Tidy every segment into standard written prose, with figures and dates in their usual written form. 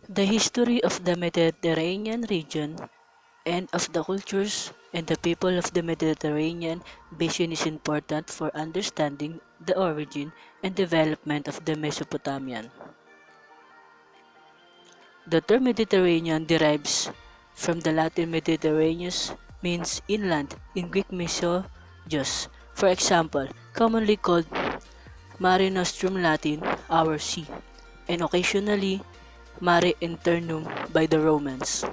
The history of the Mediterranean region and of the cultures and the people of the Mediterranean basin is important for understanding the origin and development of the Mesopotamian. The term Mediterranean derives from the Latin Mediterraneus, means inland in Greek Mesogeios, for example, commonly called Mare Nostrum Latin, our sea, and occasionally Mare Internum by the Romans.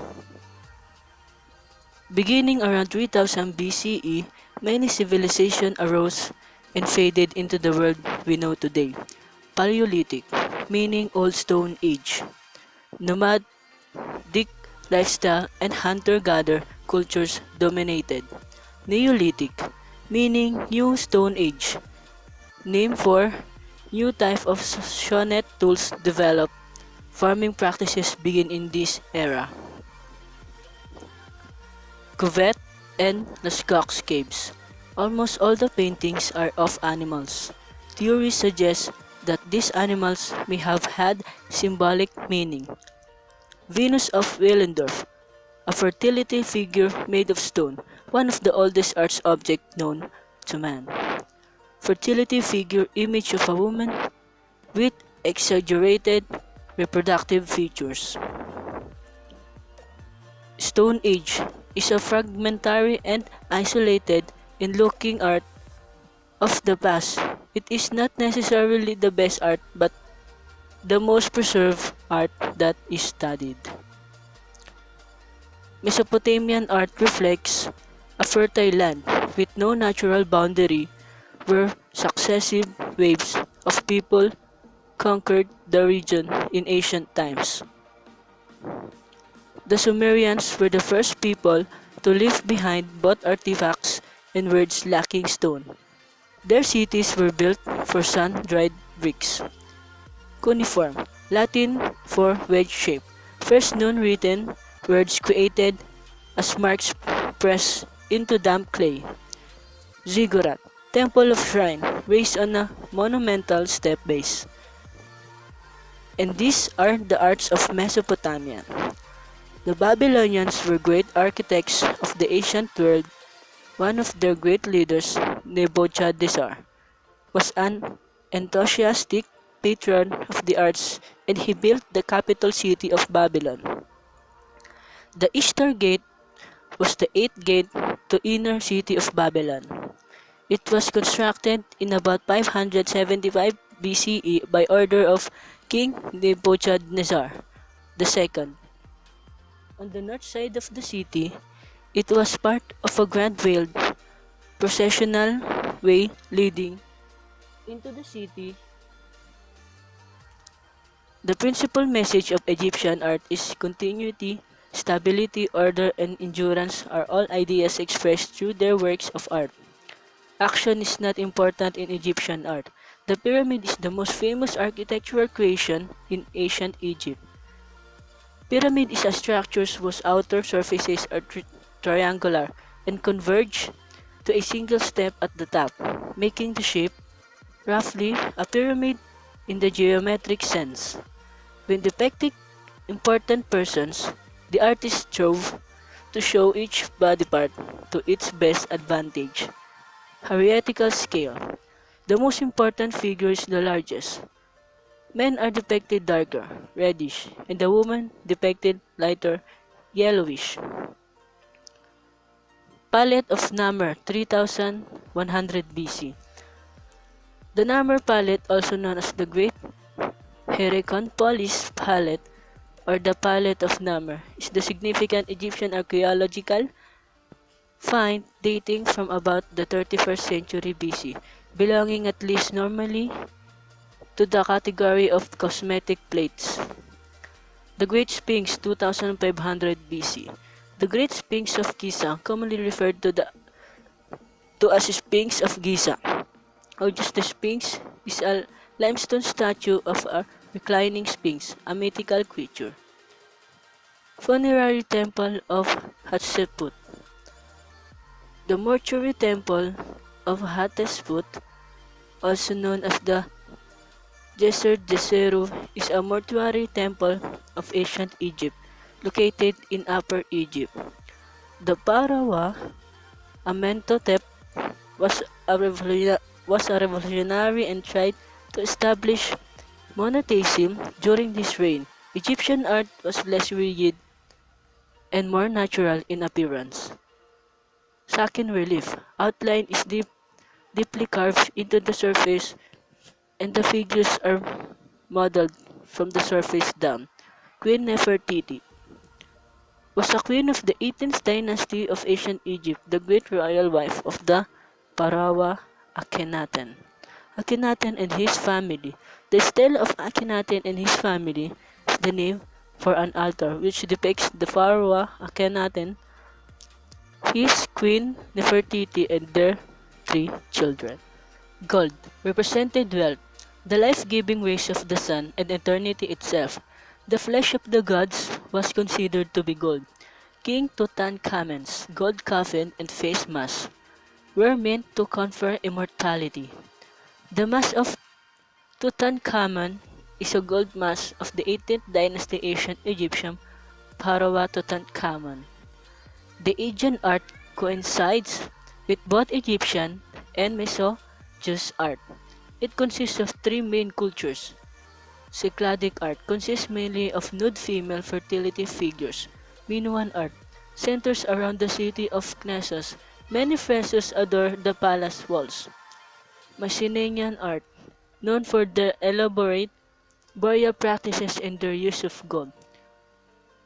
Beginning around 3000 BCE, many civilizations arose and faded into the world we know today. Paleolithic, meaning Old Stone Age. Nomadic lifestyle and hunter-gatherer cultures dominated. Neolithic, meaning New Stone Age. Name for new type of sonnet tools developed. Farming practices begin in this era. Cuvette and Lascaux caves. Almost all the paintings are of animals. Theories suggest that these animals may have had symbolic meaning. Venus of Willendorf, a fertility figure made of stone, one of the oldest art objects known to man. Fertility figure image of a woman with exaggerated reproductive features. Stone Age is a fragmentary and isolated in looking art of the past. It is not necessarily the best art but the most preserved art that is studied. Mesopotamian art reflects a fertile land with no natural boundary where successive waves of people conquered the region in ancient times. The Sumerians were the first people to leave behind both artifacts and words lacking stone. Their cities were built for sun-dried bricks. Cuneiform, Latin for wedge shape. First known written words created as marks pressed into damp clay. Ziggurat, temple of shrine raised on a monumental step base. And these are the arts of Mesopotamia. The Babylonians were great architects of the ancient world. One of their great leaders, Nebuchadnezzar, was an enthusiastic patron of the arts and he built the capital city of Babylon. The Eastern Gate was the eighth gate to inner city of Babylon. It was constructed in about 575 BCE by order of King Nebuchadnezzar II. On the north side of the city, it was part of a grand veiled processional way leading into the city. The principal message of Egyptian art is continuity, stability, order, and endurance are all ideas expressed through their works of art. Action is not important in Egyptian art. The pyramid is the most famous architectural creation in ancient Egypt. Pyramid is a structure whose outer surfaces are triangular and converge to a single step at the top, making the shape, roughly, a pyramid in the geometric sense. When depicting important persons, the artist strove to show each body part to its best advantage. Hierarchical scale. The most important figure is the largest. Men are depicted darker, reddish, and the woman depicted lighter, yellowish. Palette of Namur 3100 BC. The Namur palette, also known as the Great Hierakonpolis palette or the Palette of Namur, is the significant Egyptian archaeological find dating from about the 31st century BC, belonging at least normally to the category of cosmetic plates. The Great Sphinx 2500 BC. The Great Sphinx of Giza, commonly referred to as Sphinx of Giza, or just the Sphinx, is a limestone statue of a reclining sphinx, a mythical creature. Funerary Temple of Hatshepsut. The Mortuary Temple of Hatshepsut, also known as the Djeser Djeseru, is a mortuary temple of of ancient Egypt, located in Upper Egypt. The Pharaoh Amenhotep was was a revolutionary and tried to establish monotheism during his reign. Egyptian art was less rigid and more natural in appearance. Sakin relief outline is deeply carved into the surface and the figures are modeled from the surface down. Queen Nefertiti was a queen of the 18th dynasty of ancient Egypt, the great royal wife of the Pharaoh Akhenaten. Akhenaten and his family. The stele of Akhenaten and his family is the name for an altar which depicts the Pharaoh Akhenaten, his queen Nefertiti, and their three children. Gold represented wealth, the life-giving rays of the sun and eternity itself. The flesh of the gods was considered to be gold. King Tutankhamun's gold coffin and face mask were meant to confer immortality. The mask of Tutankhamun is a gold mask of the 18th dynasty ancient Egyptian Pharaoh Tutankhamun. The Aegean art coincides with both Egyptian and Meso-Jewish art. It consists of three main cultures. Cycladic art consists mainly of nude female fertility figures. Minoan art centers around the city of Knessos. Many frescoes adorn the palace walls. Mycenaean art, known for their elaborate burial practices and their use of gold.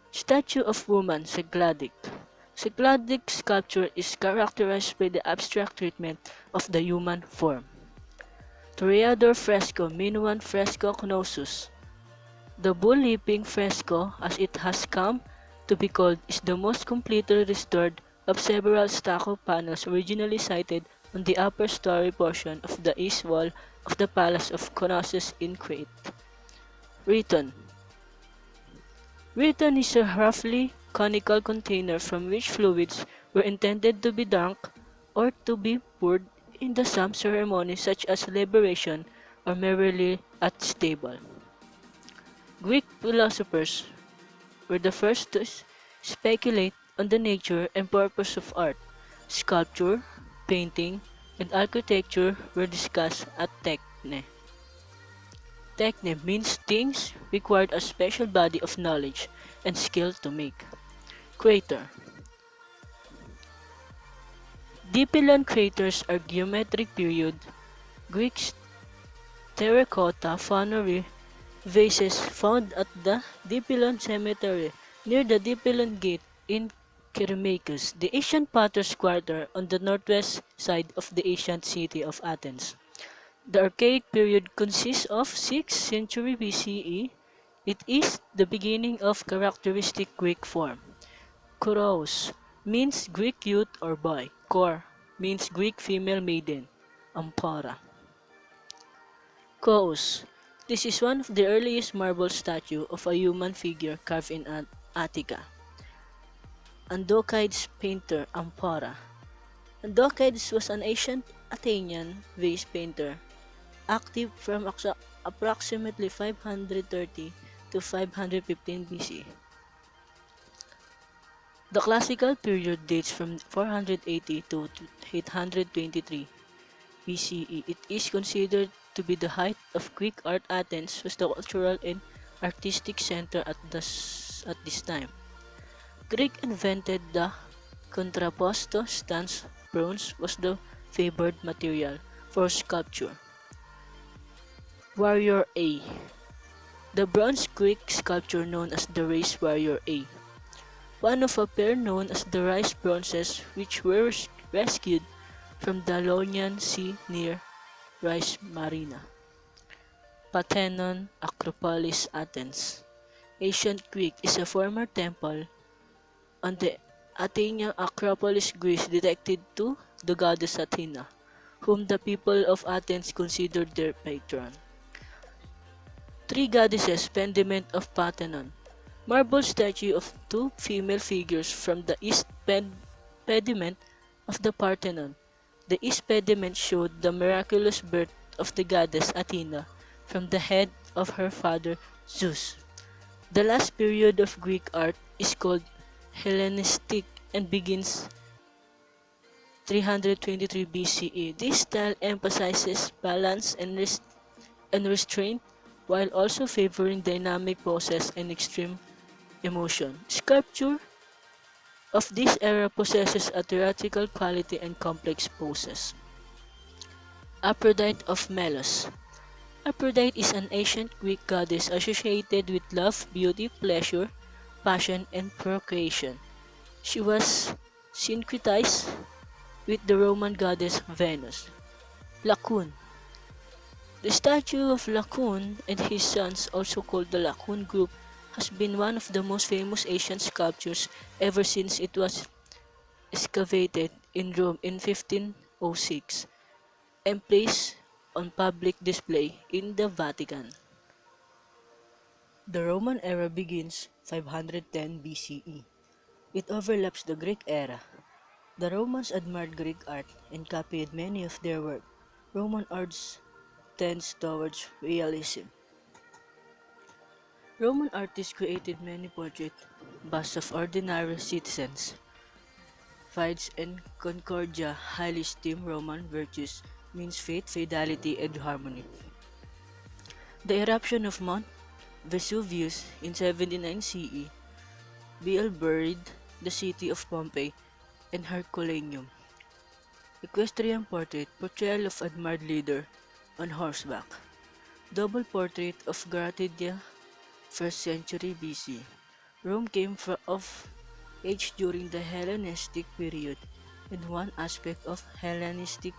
Statue of woman, Cycladic. Cycladic sculpture is characterized by the abstract treatment of the human form. Toreador fresco, Minoan fresco Knossos. The bull-leaping fresco, as it has come to be called, is the most completely restored of several stucco panels originally sited on the upper story portion of the east wall of the Palace of Knossos in Crete. Rhyton. Rhyton is a roughly conical container from which fluids were intended to be drunk or to be poured in the some ceremonies such as liberation or merely at stable. Greek philosophers were the first to speculate on the nature and purpose of art. Sculpture, painting, and architecture were discussed at Techne. Techne means things required a special body of knowledge and skill to make. Crater. Dipylon craters are geometric period Greek terracotta funerary vases found at the Dipylon Cemetery near the Dipylon Gate in Kyrmaios, the ancient potter's quarter on the northwest side of the ancient city of Athens. The Archaic period consists of 6th century BCE. It is the beginning of characteristic Greek form. Koros means Greek youth or boy. Kor means Greek female maiden. Amphora. Kous. This is one of the earliest marble statue of a human figure carved in Attica. Andokides painter Amphora. Andokides was an ancient Athenian vase painter, active from approximately 530 to 515 BC. The classical period dates from 480 to 823 BCE. It is considered to be the height of Greek art. Athens was the cultural and artistic center at this time. Greek invented the contrapposto stance. Bronze was the favored material for sculpture. Warrior A. The bronze Greek sculpture known as the Race Warrior A. One of a pair known as the Rice Bronzes, which were rescued from the Ionian Sea near Rice Marina. Parthenon Acropolis, Athens. Ancient Greek is a former temple on the Athenian Acropolis, Greece, dedicated to the goddess Athena, whom the people of Athens considered their patron. Three goddesses, pediment of Parthenon. Marble statue of two female figures from the east pediment of the Parthenon. The east pediment showed the miraculous birth of the goddess Athena from the head of her father Zeus. The last period of Greek art is called Hellenistic and begins 323 BCE. This style emphasizes balance and restraint while also favoring dynamic poses and extreme emotion. Sculpture of this era possesses a theatrical quality and complex poses. Aphrodite of Melos. Aphrodite is an ancient Greek goddess associated with love, beauty, pleasure, passion, and procreation. She was syncretized with the Roman goddess Venus. Laocoon. The statue of Laocoon and his sons, also called the Laocoon Group, has been one of the most famous Asian sculptures ever since it was excavated in Rome in 1506 and placed on public display in the Vatican. The Roman era begins 510 BCE. It overlaps the Greek era. The Romans admired Greek art and copied many of their work. Roman art tends towards realism. Roman artists created many portraits, busts of ordinary citizens. Fides and Concordia, highly esteemed Roman virtues, means faith, fidelity, and harmony. The eruption of Mount Vesuvius in 79 CE, Biel buried the city of Pompeii and Herculaneum. Equestrian portrait, portrayal of admired leader on horseback. Double portrait of Gratidia, 1st century BC. Rome came of age during the Hellenistic period, and one aspect of Hellenistic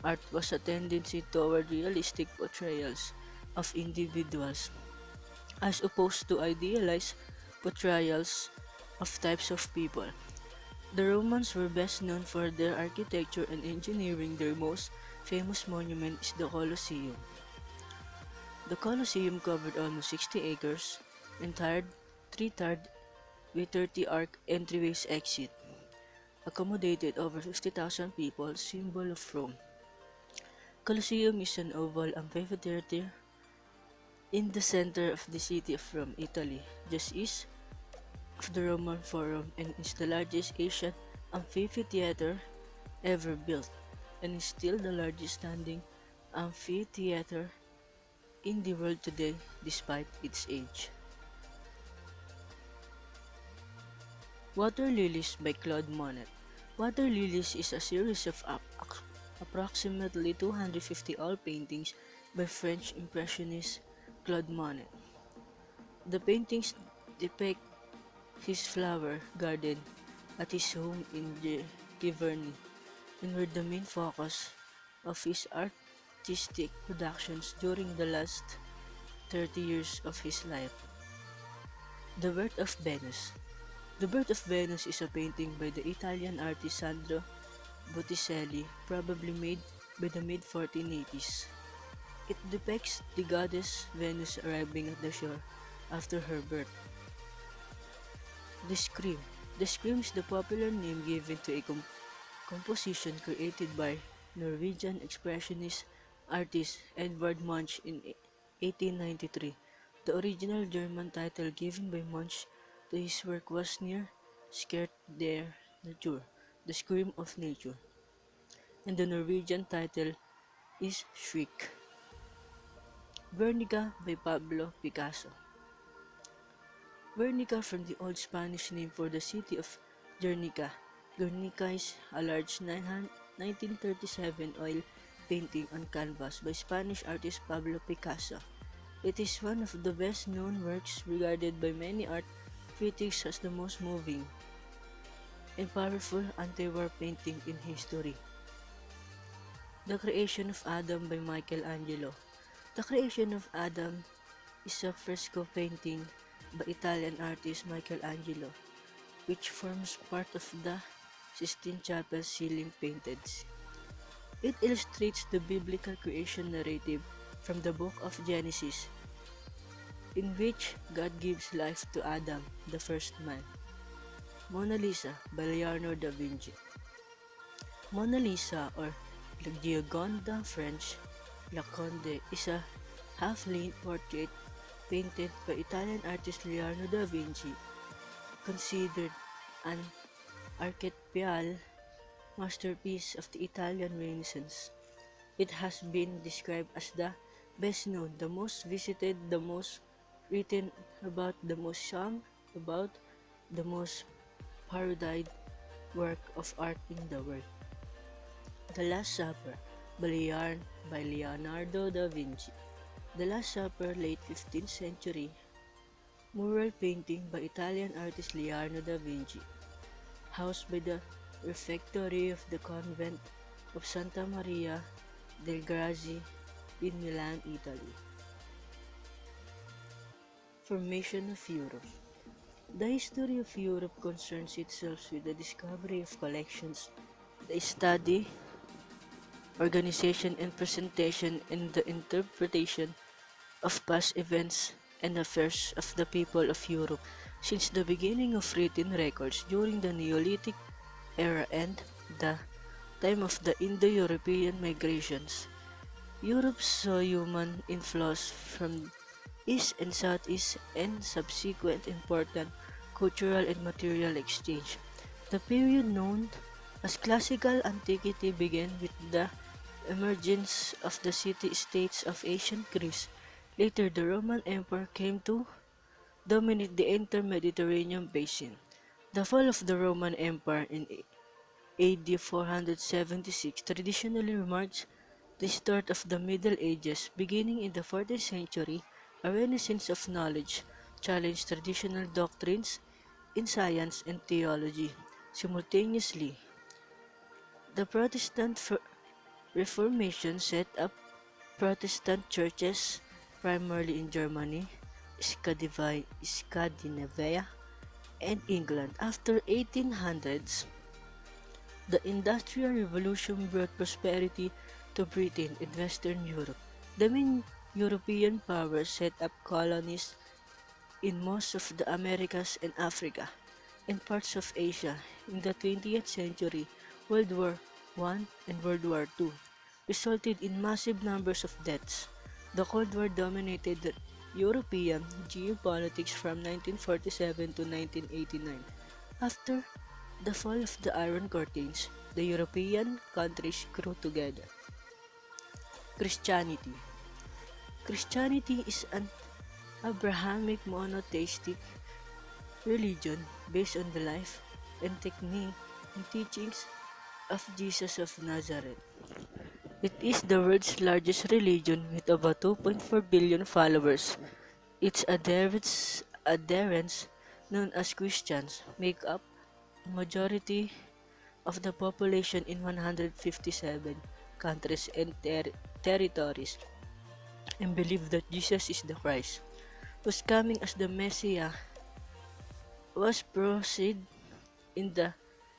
art was a tendency toward realistic portrayals of individuals, as opposed to idealized portrayals of types of people. The Romans were best known for their architecture and engineering. Their most famous monument is the Colosseum. The Colosseum covered almost 60 acres, three-tiered with 30 arc entryways exit, accommodated over 50,000 people, symbol of Rome. Colosseum is an oval amphitheater in the center of the city of Rome, Italy, just east of the Roman Forum, and is the largest Asian amphitheater ever built, and is still the largest standing amphitheater in the world today despite its age. Water Lilies by Claude Monet. Water Lilies is a series of approximately 250 oil paintings by French Impressionist Claude Monet. The paintings depict his flower garden at his home in Giverny and were the main focus of his artistic productions during the last 30 years of his life. The Birth of Venus. The Birth of Venus is a painting by the Italian artist Sandro Botticelli, probably made by the mid-1480s. It depicts the goddess Venus arriving at the shore after her birth. The Scream. The Scream is the popular name given to a composition created by Norwegian expressionist artist Edvard Munch in 1893. The original German title given by Munch to his work was Near Skert der Natur, The Scream of Nature, and the Norwegian title is Shriek. Guernica by Pablo Picasso. Guernica, from the Old Spanish name for the city of Guernica. Guernica is a large 1937 oil painting on canvas by Spanish artist Pablo Picasso. It is one of the best-known works, regarded by many art critics as the most moving and powerful anti-war painting in history. The Creation of Adam by Michelangelo. The Creation of Adam is a fresco painting by Italian artist Michelangelo, which forms part of the Sistine Chapel ceiling painted. It illustrates the biblical creation narrative from the book of Genesis, in which God gives life to Adam, the first man. Mona Lisa by Leonardo da Vinci. Mona Lisa, or La Gioconda French, Laconde, is a half-length portrait painted by Italian artist Leonardo da Vinci, considered an archetypal masterpiece of the Italian Renaissance. It has been described as the best known, the most visited, the most written about, the most sung about, the most parodied work of art in the world. The Last Supper by Leonardo da Vinci. The Last Supper, late 15th century, mural painting by Italian artist Leonardo da Vinci, housed by the refectory of the convent of Santa Maria dei Grazi in Milan, Italy. Formation of Europe. The history of Europe concerns itself with the discovery of collections, the study, organization and presentation, and the interpretation of past events and affairs of the people of Europe since the beginning of written records during the Neolithic era and the time of the Indo-European migrations. Europe saw human inflows from East and Southeast and subsequent important cultural and material exchange. The period known as Classical Antiquity began with the emergence of the city-states of ancient Greece. Later, the Roman Empire came to dominate the entire Mediterranean basin. The fall of the Roman Empire in AD 476 traditionally marks the start of the Middle Ages. Beginning in the 14th century, a renaissance of knowledge challenged traditional doctrines in science and theology. Simultaneously, the Protestant Reformation set up Protestant churches, primarily in Germany, Scandinavia, and England. After 1800s, the Industrial Revolution brought prosperity to Britain and Western Europe. The main European powers set up colonies in most of the Americas and Africa, and parts of Asia. In the 20th century, World War I and World War II resulted in massive numbers of deaths. The Cold War dominated the European geopolitics from 1947 to 1989. After the fall of the Iron Curtains, the European countries grew together. Christianity. Christianity is an Abrahamic monotheistic religion based on the life and technique and teachings of Jesus of Nazareth. It is the world's largest religion with about 2.4 billion followers. Its adherents, known as Christians, make up a majority of the population in 157 countries and territories, and believe that Jesus is the Christ, whose coming as the Messiah was prophesied in the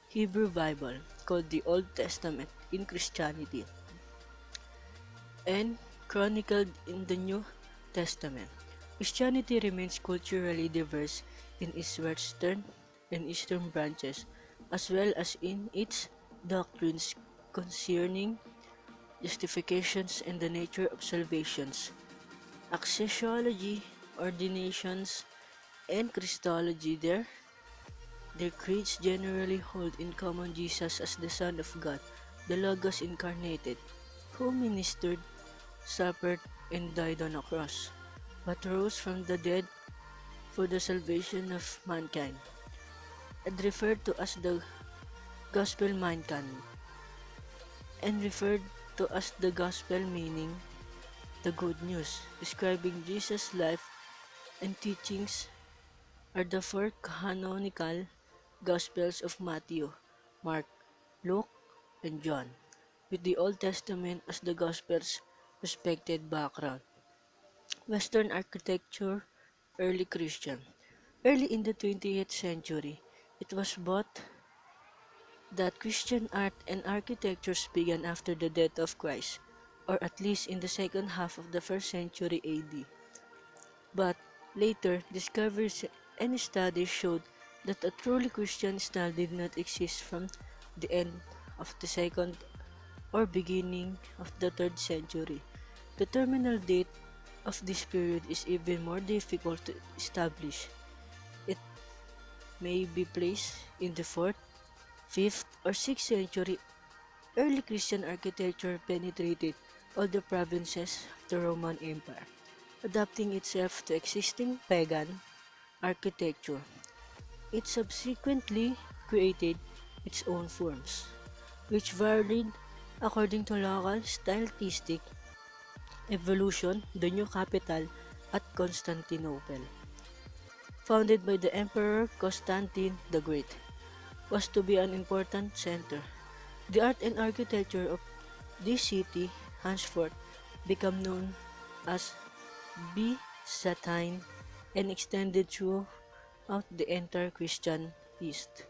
Hebrew Bible, called the Old Testament in Christianity, and chronicled in the New Testament. Christianity remains culturally diverse in its western and eastern branches, as well as in its doctrines concerning justifications and the nature of salvations. Axiology, ordinations, and Christology, their creeds generally hold in common Jesus as the Son of God, the Logos incarnated, who ministered, suffered, and died on a cross, but rose from the dead for the salvation of mankind, and referred to as the gospel mankind, and referred to as the gospel meaning the good news, describing Jesus' life and teachings are the four canonical Gospels of Matthew, Mark, Luke, and John, with the Old Testament as the Gospel's respected background. Western architecture, early Christian. Early in the 20th century, it was thought that Christian art and architectures began after the death of Christ, or at least in the second half of the 1st century AD. But later, discoveries and studies showed that a truly Christian style did not exist from the end of the 2nd or beginning of the 3rd century. The terminal date of this period is even more difficult to establish. It may be placed in the 4th, 5th, or 6th century. Early Christian architecture penetrated all the provinces of the Roman Empire, adapting itself to existing pagan architecture. It subsequently created its own forms, which varied according to local stylistic evolution. The new capital at Constantinople, founded by the Emperor Constantine the Great, was to be an important center. The art and architecture of this city henceforth became known as Byzantine and extended throughout the entire Christian East.